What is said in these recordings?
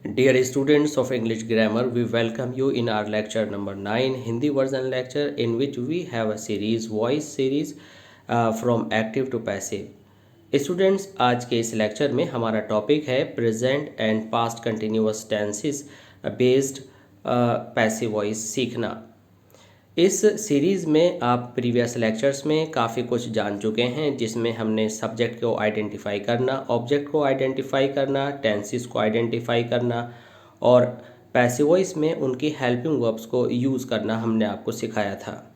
Dear students of English grammar, we welcome you in our lecture number 9 Hindi version lecture, in which we have a series voice series from active to passive. Students, आज के इस lecture में हमारा topic है present and past continuous tenses based passive voice सीखना। इस series में आप प्रीवियस लेक्चर्स में काफ़ी कुछ जान चुके हैं, जिसमें हमने सब्जेक्ट को आइडेंटिफाई करना, ऑब्जेक्ट को आइडेंटिफाई करना, टेंसेस को आइडेंटिफाई करना और पैसिव वॉइस में उनकी हेल्पिंग वर्ब्स को यूज़ करना हमने आपको सिखाया था।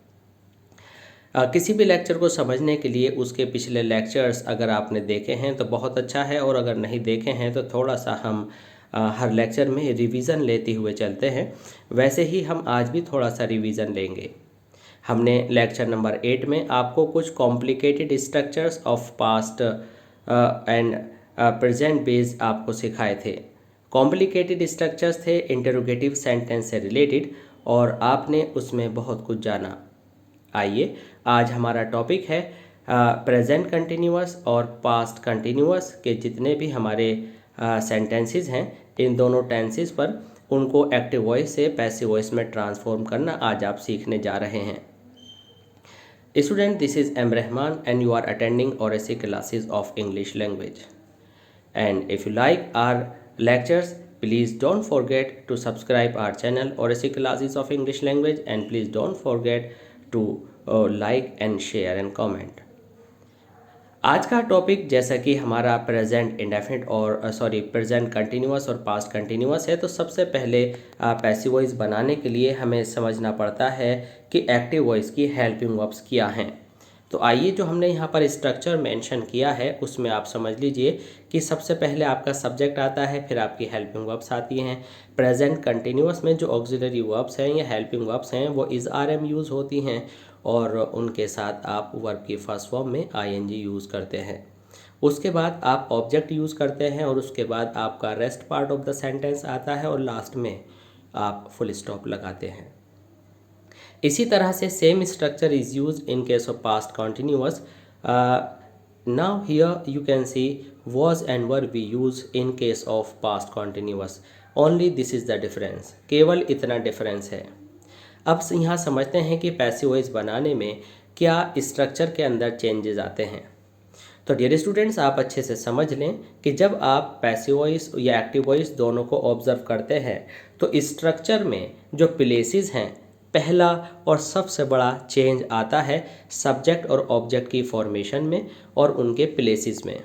किसी भी लेक्चर को समझने के लिए उसके पिछले लेक्चर्स अगर आपने देखे हैं तो बहुत अच्छा है, और अगर नहीं देखे हैं तो थोड़ा सा हम हर लेक्चर में रिवीजन लेते हुए चलते हैं। वैसे ही हम आज भी थोड़ा सा रिवीजन लेंगे। हमने लेक्चर नंबर 8 में आपको कुछ complicated structures of past and present base आपको सिखाए थे। कॉम्प्लिकेटेड स्ट्रक्चर्स थे इंटरोगेटिव सेंटेंस से रिलेटेड, और आपने उसमें बहुत कुछ जाना। आइए, आज हमारा टॉपिक है प्रेजेंट कंटिन्यूअस और पास्ट कंटिन्यूअस के जितने भी हमारे सेंटेंसेस हैं, इन दोनों टेंसेस पर उनको एक्टिव वॉइस से पैसिव वॉइस में ट्रांसफॉर्म करना आज आप सीखने जा रहे हैं। Student, this is M Rahman and you are attending Oracy classes of English language. And if you like our lectures, please don't forget to subscribe our channel Oracy Classes of English Language, and please don't forget to like and share and comment। आज का topic जैसा कि हमारा present indefinite और present continuous और past continuous है, तो सबसे पहले पैसिव वॉइस बनाने के लिए हमें समझना पड़ता है कि एक्टिव वॉइस की हेल्पिंग वर्ब्स क्या हैं। तो आइए, जो हमने यहाँ पर स्ट्रक्चर मेंशन किया है उसमें आप समझ लीजिए कि सबसे पहले आपका सब्जेक्ट आता है, फिर आपकी हेल्पिंग वर्ब्स आती हैं। प्रेजेंट कंटिन्यूअस में जो ऑक्सिलरी वर्ब्स हैं या हेल्पिंग वर्ब्स हैं वो इज़ आर एम यूज़ होती हैं, और उनके साथ आप वर्ब की फर्स्ट फॉर्म में आईएनजी यूज़ करते हैं। उसके बाद आप ऑब्जेक्ट यूज़ करते हैं, और उसके बाद आपका rest part of the sentence आता है, और लास्ट में आप फुल स्टॉप लगाते हैं। इसी तरह से same structure is use in case of past continuous. Now here you can see was and were we use in case of past continuous, only this is the difference. केवल इतना difference है। अब यहाँ समझते हैं कि पैसिव वॉइस बनाने में क्या स्ट्रक्चर के अंदर चेंजेस आते हैं। तो डियर स्टूडेंट्स, आप अच्छे से समझ लें कि जब आप पैसिव वॉइस या एक्टिव वॉइस दोनों को ऑब्जर्व करते हैं तो स्ट्रक्चर में जो प्लेसेस हैं, पहला और सबसे बड़ा चेंज आता है सब्जेक्ट और ऑब्जेक्ट की फॉर्मेशन में और उनके प्लेसेस में।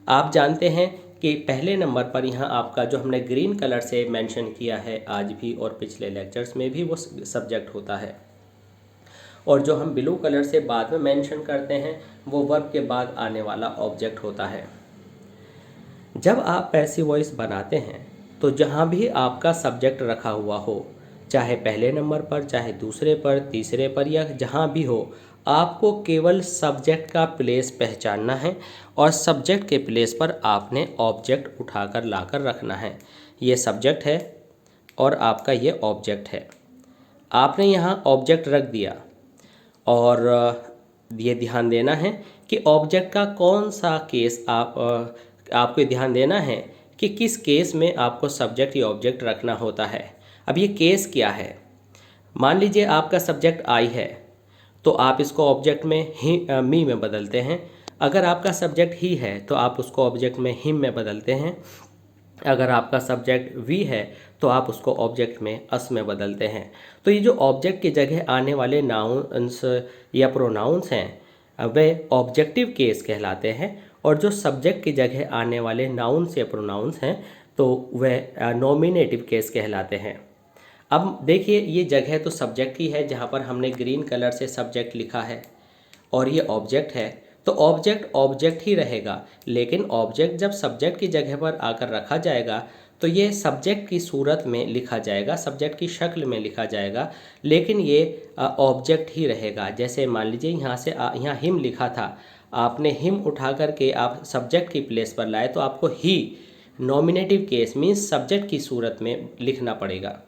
आप जानते हैं कि पहले नंबर पर यहाँ आपका जो हमने ग्रीन कलर से मेंशन किया है आज भी और पिछले लेक्चर्स में भी, वो सब्जेक्ट होता है, और जो हम ब्लू कलर से बाद में मेंशन करते हैं वो वर्ब के बाद आने वाला ऑब्जेक्ट होता है। जब आप पैसिव वॉइस बनाते हैं तो जहाँ भी आपका सब्जेक्ट रखा हुआ हो, चाहे पहले नंबर पर, चाहे दूसरे पर, तीसरे पर, या जहाँ भी हो, आपको केवल सब्जेक्ट का प्लेस पहचानना है, और सब्जेक्ट के प्लेस पर आपने ऑब्जेक्ट उठाकर लाकर रखना है। ये सब्जेक्ट है और आपका ये ऑब्जेक्ट है। आपने यहाँ ऑब्जेक्ट रख दिया, और ये ध्यान देना है कि ऑब्जेक्ट का कौन सा केस आपको ध्यान देना है कि किस केस में आपको सब्जेक्ट या ऑब्जेक्ट रखना होता है। अब ये केस क्या है? मान लीजिए आपका सब्जेक्ट आई है, तो आप इसको ऑब्जेक्ट में मी में बदलते हैं। अगर आपका सब्जेक्ट ही है तो आप उसको ऑब्जेक्ट में हिम में बदलते हैं। अगर आपका सब्जेक्ट वी है तो आप उसको ऑब्जेक्ट में अस में बदलते हैं। तो ये जो ऑब्जेक्ट की जगह आने वाले नाउन्स या प्रोनाउंस हैं वे ऑब्जेक्टिव केस कहलाते हैं, और जो सब्जेक्ट की जगह आने वाले नाउन्स या प्रोनाउंस हैं तो वे नॉमिनेटिव केस कहलाते हैं। अब देखिए, ये जगह तो सब्जेक्ट की है जहाँ पर हमने ग्रीन कलर से सब्जेक्ट लिखा है, और ये ऑब्जेक्ट है, तो ऑब्जेक्ट ऑब्जेक्ट ही रहेगा। लेकिन ऑब्जेक्ट जब सब्जेक्ट की जगह पर आकर रखा जाएगा तो ये सब्जेक्ट की सूरत में लिखा जाएगा, सब्जेक्ट की शक्ल में लिखा जाएगा, लेकिन ये ऑब्जेक्ट ही रहेगा। जैसे मान लीजिए यहाँ से यहाँ हिम लिखा था, आपने हिम उठा करके आप सब्जेक्ट की प्लेस पर लाए, तो आपको ही नॉमिनेटिव केस मीन्स सब्जेक्ट की सूरत में लिखना पड़ेगा।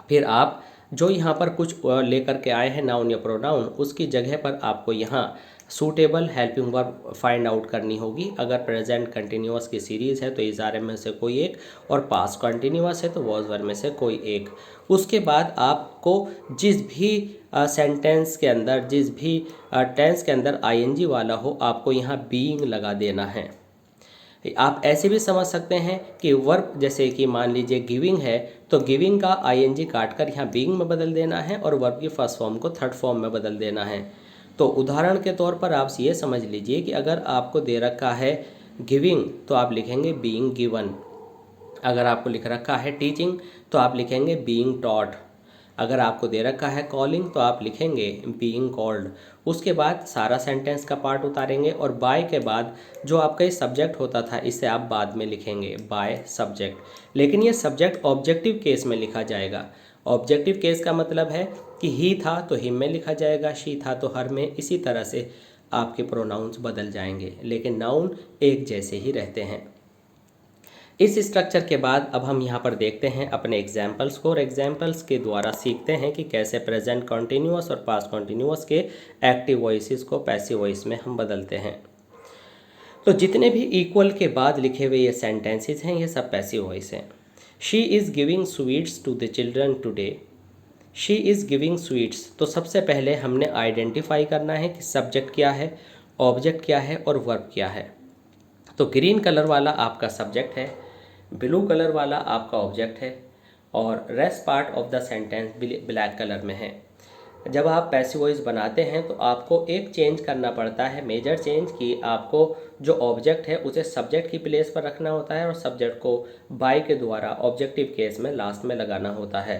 फिर आप जो यहाँ पर कुछ लेकर के आए हैं नाउन या प्रोनाउन, उसकी जगह पर आपको यहाँ suitable helping verb find out करनी होगी। अगर प्रेजेंट कंटिन्यूअस की सीरीज़ है तो इज आर एम में से कोई एक, और पास्ट कंटिन्यूअस है तो वॉज वर में से कोई एक। उसके बाद आपको जिस भी सेंटेंस के अंदर, जिस भी टेंस के अंदर आईएनजी वाला हो, आपको यहाँ बीइंग लगा देना है। आप ऐसे भी समझ सकते हैं कि वर्ब, जैसे कि मान लीजिए गिविंग है तो गिविंग का आईएनजी काटकर यहाँ बीइंग में बदल देना है और वर्ब की फर्स्ट फॉर्म को थर्ड फॉर्म में बदल देना है। तो उदाहरण के तौर पर आप ये समझ लीजिए कि अगर आपको दे रखा है गिविंग तो आप लिखेंगे बीइंग गिवन। अगर आपको लिख रखा है टीचिंग तो आप लिखेंगे बीइंग टॉट। अगर आपको दे रखा है कॉलिंग तो आप लिखेंगे बीइंग कॉल्ड। उसके बाद सारा सेंटेंस का पार्ट उतारेंगे और बाय के बाद जो आपका ये सब्जेक्ट होता था इसे आप बाद में लिखेंगे बाय सब्जेक्ट। लेकिन ये सब्जेक्ट ऑब्जेक्टिव केस में लिखा जाएगा। ऑब्जेक्टिव केस का मतलब है कि ही था तो हिम में लिखा जाएगा, शी था तो हर में। इसी तरह से आपके प्रोनाउंस बदल जाएंगे, लेकिन नाउन एक जैसे ही रहते हैं। इस स्ट्रक्चर के बाद अब हम यहाँ पर देखते हैं अपने एग्जाम्पल्स को, और एग्जाम्पल्स के द्वारा सीखते हैं कि कैसे प्रेजेंट कॉन्टिन्यूअस और पास्ट कॉन्टिन्यूअस के एक्टिव वॉइसेस को पैसिव वॉइस में हम बदलते हैं। तो जितने भी इक्वल के बाद लिखे हुए ये सेंटेंसेस हैं ये सब पैसिव वॉइस हैं। She is giving sweets to the children today. She is giving sweets, तो सबसे पहले हमने आइडेंटिफाई करना है कि सब्जेक्ट क्या है, ऑब्जेक्ट क्या है और वर्ब क्या है। तो ग्रीन कलर वाला आपका सब्जेक्ट है, ब्लू कलर वाला आपका ऑब्जेक्ट है, और rest part of the sentence black colour में है। जब आप पैसिव वॉइस बनाते हैं तो आपको एक चेंज करना पड़ता है, मेजर चेंज, कि आपको जो ऑब्जेक्ट है उसे सब्जेक्ट की प्लेस पर रखना होता है और सब्जेक्ट को बाय के द्वारा ऑब्जेक्टिव केस में लास्ट में लगाना होता है।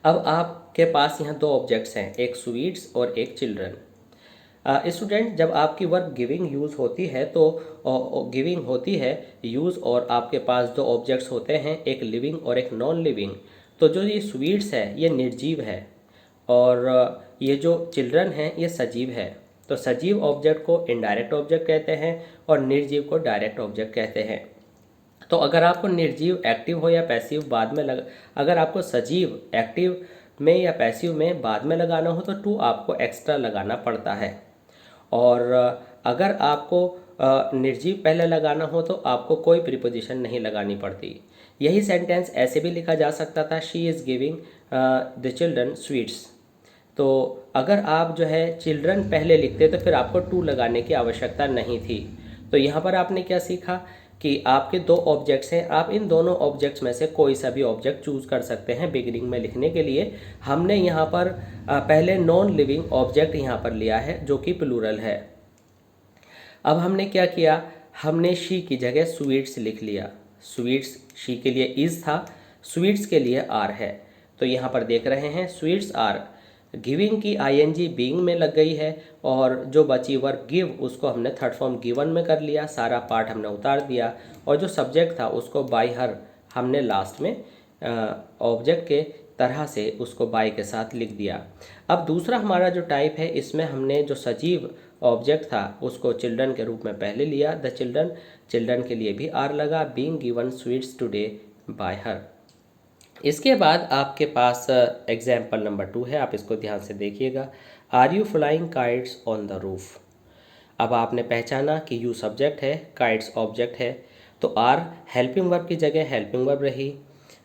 अब आपके पास यहाँ दो ऑब्जेक्ट्स हैं, एक स्वीट्स और एक चिल्ड्रन। स्टूडेंट, जब आपकी वर्ब गिविंग यूज़ होती है तो गिविंग होती है यूज़, और आपके पास दो ऑब्जेक्ट्स होते हैं, एक लिविंग और एक नॉन लिविंग। तो जो ये स्वीट्स है ये निर्जीव है और ये जो चिल्ड्रन है ये सजीव है। तो सजीव ऑब्जेक्ट को इनडायरेक्ट ऑब्जेक्ट कहते हैं और निर्जीव को डायरेक्ट ऑब्जेक्ट कहते हैं। तो अगर आपको निर्जीव एक्टिव हो या पैसिव बाद में अगर आपको सजीव एक्टिव में या पैसिव में बाद में लगाना हो तो टू आपको एक्स्ट्रा लगाना पड़ता है, और अगर आपको निर्जीव पहले लगाना हो तो आपको कोई प्रीपोजिशन नहीं लगानी पड़ती। यही सेंटेंस ऐसे भी लिखा जा सकता था, she is giving the children sweets. तो अगर आप जो है चिल्ड्रन पहले लिखते तो फिर आपको टू लगाने की आवश्यकता नहीं थी। तो यहाँ पर आपने क्या सीखा कि आपके दो ऑब्जेक्ट्स हैं, आप इन दोनों ऑब्जेक्ट्स में से कोई सा भी ऑब्जेक्ट चूज़ कर सकते हैं बिगिनिंग में लिखने के लिए। हमने यहाँ पर पहले नॉन लिविंग ऑब्जेक्ट यहाँ पर लिया है जो कि प्लूरल है। अब हमने क्या किया, हमने शी की जगह स्वीट्स लिख लिया। स्वीट्स शी के लिए इज़ था, स्वीट्स के लिए आर है। तो यहाँ पर देख रहे हैं स्वीट्स आर, गिविंग की आईएनजी बीइंग में लग गई है, और जो बची वर्ब गिव उसको हमने थर्ड फॉर्म गिवन में कर लिया, सारा पार्ट हमने उतार दिया, और जो सब्जेक्ट था उसको बाय हर हमने लास्ट में ऑब्जेक्ट के तरह से उसको बाय के साथ लिख दिया। अब दूसरा हमारा जो टाइप है इसमें हमने जो सजीव ऑब्जेक्ट था उसको चिल्ड्रन के रूप में पहले लिया, द चिल्ड्रन। चिल्ड्रन के लिए भी आर लगा, being given sweets today bye हर। इसके बाद आपके पास एग्जाम्पल नंबर 2 है, आप इसको ध्यान से देखिएगा। Are you flying kites on the roof. अब आपने पहचाना कि यू सब्जेक्ट है, काइट्स ऑब्जेक्ट है, तो आर हेल्पिंग वर्ब की जगह हेल्पिंग वर्ब रही।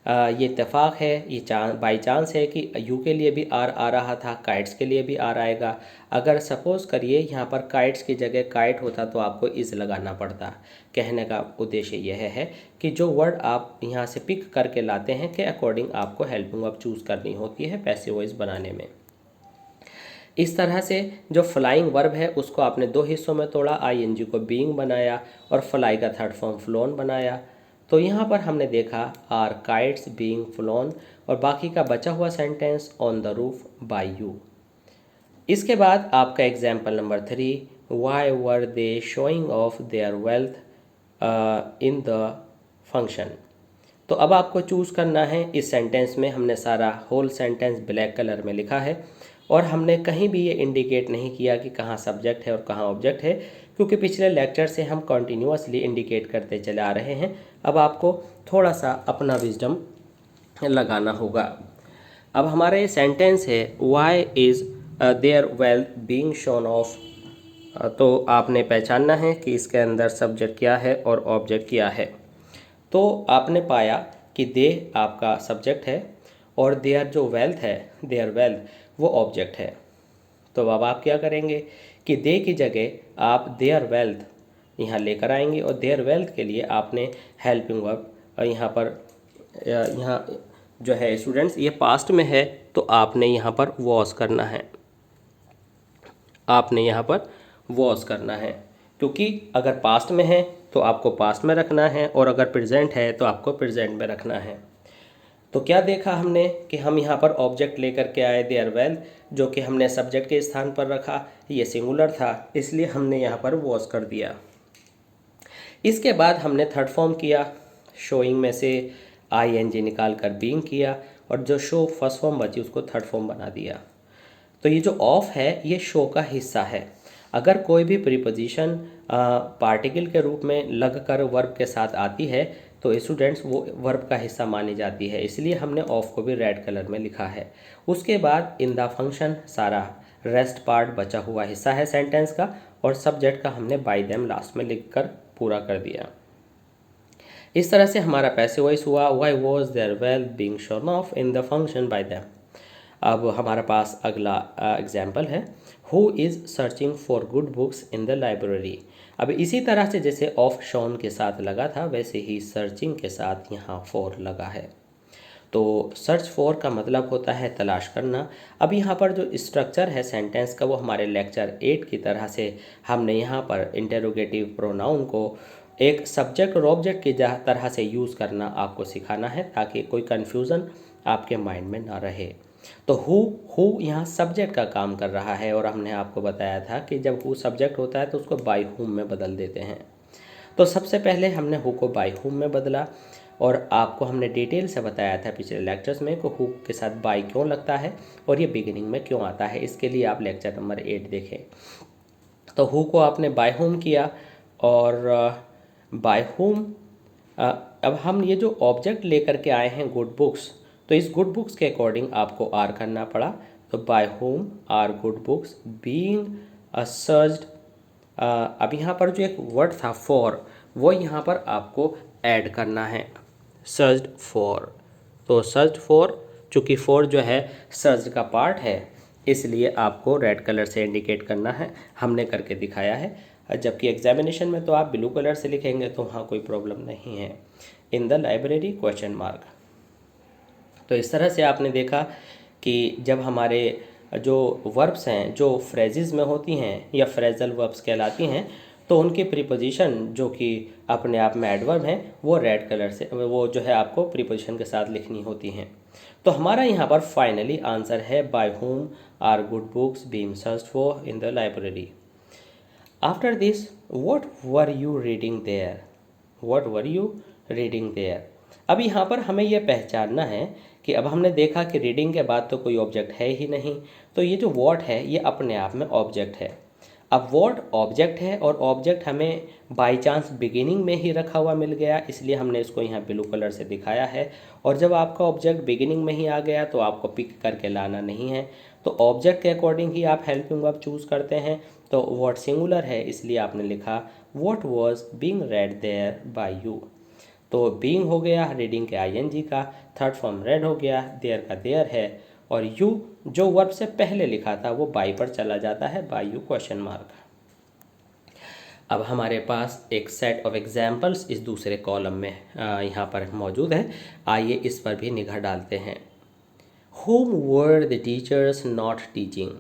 ये इत्तेफाक है, ये बाई चांस है कि यू के लिए भी आर आ रहा था, काइट्स के लिए भी आर आएगा। अगर सपोज़ करिए यहाँ पर काइट्स की जगह काइट होता तो आपको इज़ लगाना पड़ता। कहने का उद्देश्य यह है कि जो वर्ड आप यहाँ से पिक करके लाते हैं के अकॉर्डिंग आपको हेल्पिंग वर्ब चूज़ करनी होती है पैसिव वॉइस बनाने में। इस तरह से जो फ्लाइंग वर्ब है उसको आपने दो हिस्सों में तोड़ा, आईएनजी को बीइंग बनाया और फ्लाई का थर्ड फॉर्म फ्लोन बनाया। तो यहाँ पर हमने देखा आर काइट्स बीइंग फ्लोन, और बाकी का बचा हुआ sentence on the roof by you. इसके बाद आपका example number 3, why were they showing off their wealth in the function. तो अब आपको चूज़ करना है, इस सेंटेंस में हमने सारा होल सेंटेंस ब्लैक कलर में लिखा है और हमने कहीं भी ये इंडिकेट नहीं किया कि कहाँ सब्जेक्ट है और कहाँ ऑब्जेक्ट है, क्योंकि पिछले लेक्चर से हम कंटिन्यूअसली इंडिकेट करते चले आ रहे हैं। अब आपको थोड़ा सा अपना विजडम लगाना होगा। अब हमारा ये सेंटेंस है, why is their wealth being shown off तो आपने पहचानना है कि इसके अंदर सब्जेक्ट क्या है और ऑब्जेक्ट क्या है। तो आपने पाया कि दे आपका सब्जेक्ट है और देयर जो वेल्थ है, देयर वेल्थ, वो ऑब्जेक्ट है। तो अब आप क्या करेंगे कि दे की जगह आप देयर वेल्थ यहाँ लेकर आएंगे और देयर वेल्थ के लिए आपने हेल्पिंग वर्ब यहाँ पर यहाँ जो है स्टूडेंट्स ये पास्ट में है तो आपने यहाँ पर वॉस करना है, आपने यहाँ पर वॉस करना है, क्योंकि अगर पास्ट में है तो आपको पास्ट में रखना है और अगर प्रेजेंट है तो आपको प्रेजेंट में रखना है। तो क्या देखा हमने कि हम यहाँ पर ऑब्जेक्ट लेकर के आए देयर वेल्थ, जो कि हमने सब्जेक्ट के स्थान पर रखा, ये सिंगुलर था इसलिए हमने यहाँ पर वॉस कर दिया। इसके बाद हमने थर्ड फॉर्म किया, शोइंग में से ING निकाल कर बीइंग किया और जो शो फर्स्ट फॉर्म बची उसको थर्ड फॉर्म बना दिया। तो ये जो ऑफ है ये शो का हिस्सा है। अगर कोई भी प्रीपोजिशन पार्टिकल के रूप में लगकर वर्ब के साथ आती है तो स्टूडेंट्स वो वर्ब का हिस्सा मानी जाती है, इसलिए हमने ऑफ को भी रेड कलर में लिखा है। उसके बाद इन द फंक्शन सारा रेस्ट पार्ट बचा हुआ हिस्सा है सेंटेंस का और सब्जेक्ट का हमने बाय देम लास्ट में लिखकर पूरा कर दिया। इस तरह से हमारा पैसिव वॉइस हुआ, why was there wealth being shown of in the function by them. अब हमारे पास अगला एग्जाम्पल है, who is searching for good books in the library. अब इसी तरह से जैसे ऑफ शॉन के साथ लगा था वैसे ही सर्चिंग के साथ यहाँ फॉर लगा है। तो सर्च फॉर का मतलब होता है तलाश करना। अब यहाँ पर जो स्ट्रक्चर है सेंटेंस का वो हमारे लेक्चर 8 की तरह से हमने यहाँ पर इंटेरोगेटिव प्रोनाउन को एक सब्जेक्ट और ऑब्जेक्ट की तरह से यूज़ करना आपको सिखाना है ताकि कोई कन्फ्यूज़न आपके माइंड में ना रहे। तो हु यहाँ सब्जेक्ट का काम कर रहा है और हमने आपको बताया था कि जब हु सब्जेक्ट होता है तो उसको बाय हुम में बदल देते हैं। तो सबसे पहले हमने हु को बाय हुम में बदला और आपको हमने डिटेल से बताया था पिछले लेक्चर्स में कि हु के साथ बाय क्यों लगता है और ये बिगिनिंग में क्यों आता है। इसके लिए आप लेक्चर नंबर 8 देखें। तो हु को आपने बाय हुम किया और बाय हुम अब हम ये जो ऑब्जेक्ट लेकर के आए हैं गुड बुक्स, तो इस गुड बुक्स के अकॉर्डिंग आपको आर करना पड़ा। तो by whom are good books being searched. अब यहाँ पर जो एक वर्ड था फॉर वो यहाँ पर आपको ऐड करना है, सर्च्ड फॉर। तो सर्च फॉर, चूँकि फॉर जो है सर्च का पार्ट है इसलिए आपको रेड कलर से इंडिकेट करना है, हमने करके दिखाया है। जबकि एग्जामिनेशन में तो आप ब्लू कलर से लिखेंगे तो वहाँ कोई प्रॉब्लम नहीं है। इन द लाइब्रेरी क्वेश्चन मार्क। तो इस तरह से आपने देखा कि जब हमारे जो वर्ब्स हैं जो फ्रेजेस में होती हैं या फ्रेजल वर्ब्स कहलाती हैं तो उनके प्रीपोजिशन जो कि अपने आप में एडवर्ब हैं वो रेड कलर से वो जो है आपको प्रीपोजिशन के साथ लिखनी होती हैं। तो हमारा यहाँ पर फाइनली आंसर है by whom are good books being searched for in the library. After this what were you reading there, what were you reading there. अब यहाँ पर हमें यह पहचानना है कि अब हमने देखा कि रीडिंग के बाद तो कोई ऑब्जेक्ट है ही नहीं, तो ये जो व्हाट है ये अपने आप में ऑब्जेक्ट है। अब व्हाट ऑब्जेक्ट है और ऑब्जेक्ट हमें बाय चांस बिगिनिंग में ही रखा हुआ मिल गया इसलिए हमने इसको यहाँ ब्लू कलर से दिखाया है। और जब आपका ऑब्जेक्ट बिगिनिंग में ही आ गया तो आपको पिक करके लाना नहीं है, तो ऑब्जेक्ट के अकॉर्डिंग ही आप हेल्पिंग वर्ब चूज़ करते हैं। तो व्हाट सिंगुलर है इसलिए आपने लिखा what was being read there by you. तो बीइंग हो गया रीडिंग के ING का, थर्ड फॉर्म रेड हो गया, देयर का देयर है और यू जो वर्ब से पहले लिखा था वो बाय पर चला जाता है, बाय यू क्वेश्चन मार्क। अब हमारे पास एक सेट ऑफ एग्जाम्पल्स इस दूसरे कॉलम में यहाँ पर मौजूद है, आइए इस पर भी निगाह डालते हैं। Whom were the teachers not teaching।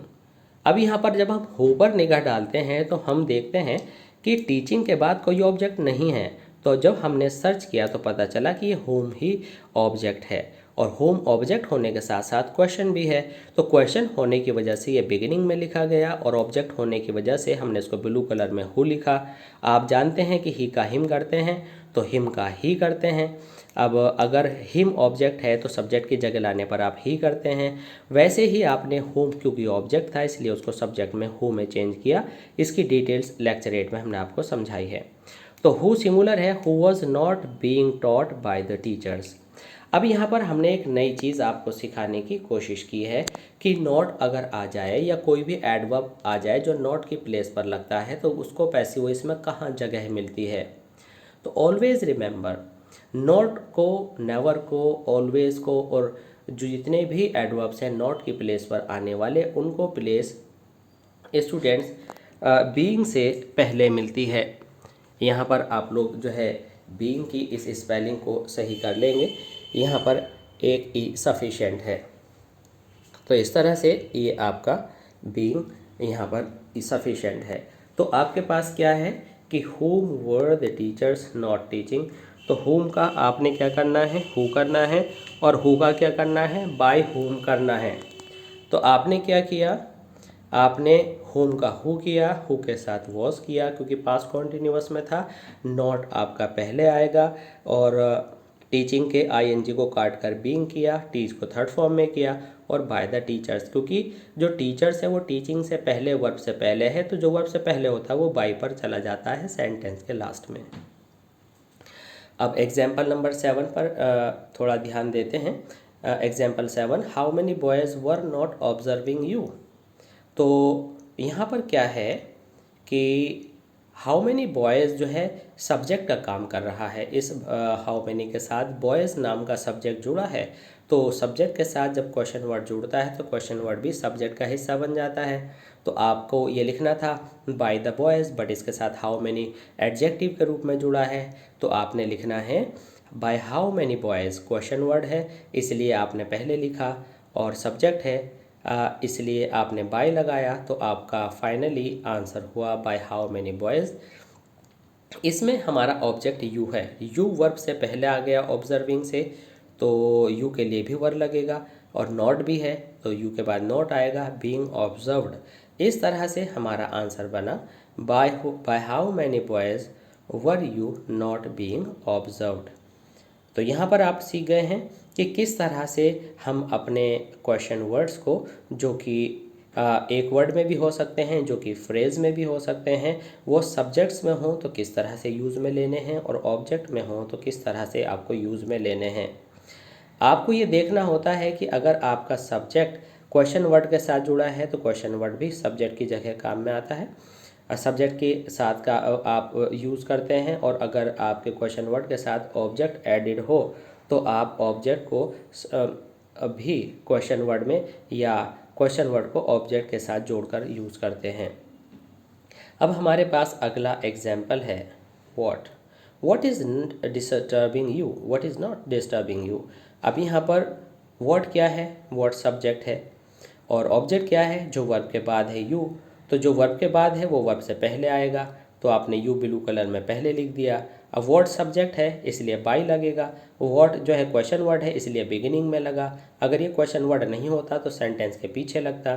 अब यहाँ पर जब हम who पर निगाह डालते हैं तो हम देखते हैं कि टीचिंग के बाद कोई ऑब्जेक्ट नहीं है। तो जब हमने सर्च किया तो पता चला कि ये होम ही ऑब्जेक्ट है और होम ऑब्जेक्ट होने के साथ साथ क्वेश्चन भी है। तो क्वेश्चन होने की वजह से ये बिगिनिंग में लिखा गया और ऑब्जेक्ट होने की वजह से हमने इसको ब्लू कलर में हु लिखा। आप जानते हैं कि ही का हिम करते हैं तो हिम का ही करते हैं। अब अगर हिम ऑब्जेक्ट है तो सब्जेक्ट की जगह लाने पर आप ही करते हैं। वैसे ही आपने होम क्योंकि ऑब्जेक्ट था इसलिए उसको सब्जेक्ट में हु में चेंज किया। इसकी डिटेल्स लेक्चर 8 में हमने आपको समझाई है। तो हु सिंगुलर है, who was not being taught by the teachers. अब यहाँ पर हमने एक नई चीज़ आपको सिखाने की कोशिश की है कि नॉट अगर आ जाए या कोई भी एडवर्ब आ जाए जो नॉट की प्लेस पर लगता है तो उसको पैसिव वॉइस में कहाँ जगह मिलती है। तो ऑलवेज रिमेंबर, नॉट को, नेवर को, ऑलवेज को और जो जितने भी एडवर्ब्स हैं नॉट की प्लेस पर आने वाले उनको प्लेस स्टूडेंट्स बीइंग से पहले मिलती है। यहाँ पर आप लोग जो है बीइंग की इस स्पेलिंग को सही कर लेंगे। यहाँ पर एक ई सफिशेंट है, तो इस तरह से ये आपका बीइंग यहाँ पर सफिशेंट है। तो आपके पास क्या है कि whom were the teachers not teaching। तो whom का आपने क्या करना है, who करना है, और who का क्या करना है, by whom करना है। तो आपने क्या किया, आपने whom का who किया, who के साथ was किया क्योंकि पास्ट कॉन्टिन्यूअस में था, not आपका पहले आएगा, और टीचिंग के आईएनजी को काट कर बीइंग किया, टीच को थर्ड फॉर्म में किया, और बाय द टीचर्स क्योंकि जो टीचर्स है वो टीचिंग से पहले वर्ब से पहले है, तो जो वर्ब से पहले होता है वो बाय पर चला जाता है सेंटेंस के लास्ट में। अब एग्जाम्पल नंबर 7 पर थोड़ा ध्यान देते हैं। Example 7, how many boys were not observing you. तो यहाँ पर क्या है कि हाउ मेनी बॉयज़ जो है सब्जेक्ट का काम कर रहा है। इस हाउ मेनी के साथ बॉयज़ नाम का सब्जेक्ट जुड़ा है, तो सब्जेक्ट के साथ जब क्वेश्चन वर्ड जुड़ता है तो क्वेश्चन वर्ड भी सब्जेक्ट का हिस्सा बन जाता है। तो आपको ये लिखना था बाय द बॉयज़, बट इसके साथ हाउ मेनी एडजेक्टिव के रूप में जुड़ा है, तो आपने लिखना है by how many boys. Question word है इसलिए आपने पहले लिखा, और सब्जेक्ट है इसलिए आपने बाय लगाया, तो आपका फाइनली आंसर हुआ बाय हाउ मेनी बॉयज़। इसमें हमारा ऑब्जेक्ट यू है, यू वर्ब से पहले आ गया ऑब्जर्विंग से, तो यू के लिए भी वर्ब लगेगा, और नॉट भी है तो यू के बाद नॉट आएगा, बीइंग ऑब्जर्व्ड। इस तरह से हमारा आंसर बना by how many boys were you not being observed. तो यहाँ पर आप सीख गए हैं कि किस तरह से हम अपने क्वेश्चन वर्ड्स को, जो कि एक वर्ड में भी हो सकते हैं, जो कि फ्रेज में भी हो सकते हैं, वो सब्जेक्ट्स में हो तो किस तरह से यूज़ में लेने हैं, और ऑब्जेक्ट में हो तो किस तरह से आपको यूज़ में लेने हैं। आपको ये देखना होता है कि अगर आपका सब्जेक्ट क्वेश्चन वर्ड के साथ जुड़ा है तो क्वेश्चन वर्ड भी सब्जेक्ट की जगह काम में आता है, सब्जेक्ट के साथ का आप यूज़ करते हैं, और अगर आपके क्वेश्चन वर्ड के साथ ऑब्जेक्ट एडिड हो तो आप ऑब्जेक्ट को भी क्वेश्चन वर्ड में या क्वेश्चन वर्ड को ऑब्जेक्ट के साथ जोड़कर यूज़ करते हैं। अब हमारे पास अगला एग्जाम्पल है what is disturbing you, what is not disturbing you. अब यहाँ पर वॉट क्या है, वॉट सब्जेक्ट है, और ऑब्जेक्ट क्या है, जो वर्ब के बाद है यू। तो जो वर्ब के बाद है वो वर्ब से पहले आएगा, तो आपने यू ब्लू कलर में पहले लिख दिया। अब वॉट सब्जेक्ट है इसलिए बाई लगेगा, वॉट जो है क्वेश्चन वर्ड है इसलिए बिगिनिंग में लगा। अगर ये क्वेश्चन वर्ड नहीं होता तो सेंटेंस के पीछे लगता,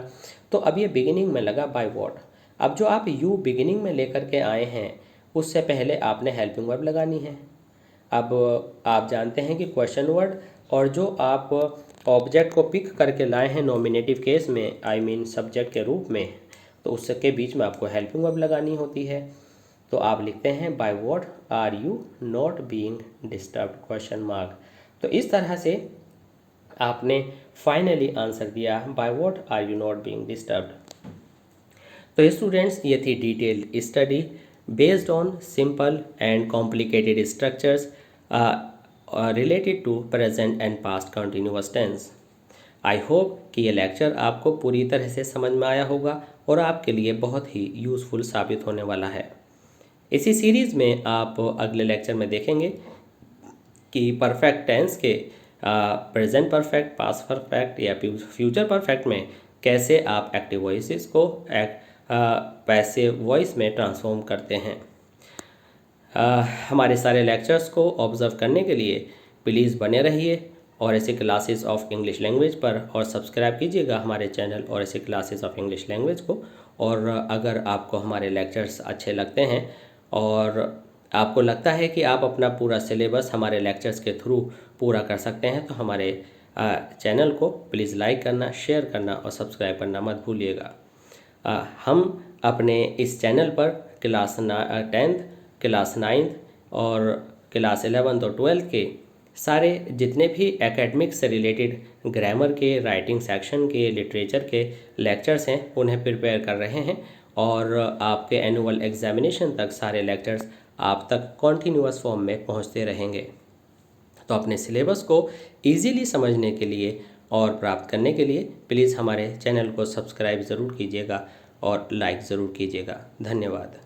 तो अब ये बिगिनिंग में लगा बाय वॉट। अब जो आप यू बिगिनिंग में लेकर के आए हैं उससे पहले आपने हेल्पिंग वर्ब लगानी है। अब आप जानते हैं कि क्वेश्चन वर्ड और जो आप ऑब्जेक्ट को पिक करके लाए हैं नॉमिनेटिव केस में, आई मीन सब्जेक्ट के रूप में, तो उसके बीच में आपको हेल्पिंग वर्ब लगानी होती है। तो आप लिखते हैं by what are you not being disturbed question mark. तो इस तरह से आपने फाइनली आंसर दिया by what are you not being disturbed. तो स्टूडेंट्स, ये थी detailed study based on simple and complicated structures related to present and past continuous tense. I hope कि ये लेक्चर आपको पूरी तरह से समझ में आया होगा और आपके लिए बहुत ही यूज़फुल साबित होने वाला है। इसी सीरीज़ में आप अगले लेक्चर में देखेंगे कि परफेक्ट टेंस के प्रेजेंट परफेक्ट, पास्ट परफेक्ट या फ्यूचर परफेक्ट में कैसे आप एक्टिव वॉइसेस को पैसिव वॉइस में ट्रांसफॉर्म करते हैं। हमारे सारे लेक्चर्स को ऑब्ज़र्व करने के लिए प्लीज़ बने रहिए और ऐसे क्लासेस ऑफ इंग्लिश लैंग्वेज पर, और सब्सक्राइब कीजिएगा हमारे चैनल और ऐसे क्लासेस ऑफ इंग्लिश लैंग्वेज को। और अगर आपको हमारे लेक्चर्स अच्छे लगते हैं और आपको लगता है कि आप अपना पूरा सिलेबस हमारे लेक्चर्स के थ्रू पूरा कर सकते हैं, तो हमारे चैनल को प्लीज़ लाइक करना, शेयर करना और सब्सक्राइब करना मत भूलिएगा। हम अपने इस चैनल पर क्लास 10th, क्लास 9th और क्लास 11th और 12th के सारे जितने भी एकेडमिक से रिलेटेड ग्रामर के, राइटिंग सेक्शन के, लिटरेचर के लेक्चर्स हैं उन्हें प्रिपेयर कर रहे हैं और आपके एनुअल एग्जामिनेशन तक सारे लेक्चर्स आप तक कॉन्टीन्यूअस फॉर्म में पहुंचते रहेंगे। तो अपने सिलेबस को इजीली समझने के लिए और प्राप्त करने के लिए प्लीज़ हमारे चैनल को सब्सक्राइब ज़रूर कीजिएगा और लाइक ज़रूर कीजिएगा। धन्यवाद।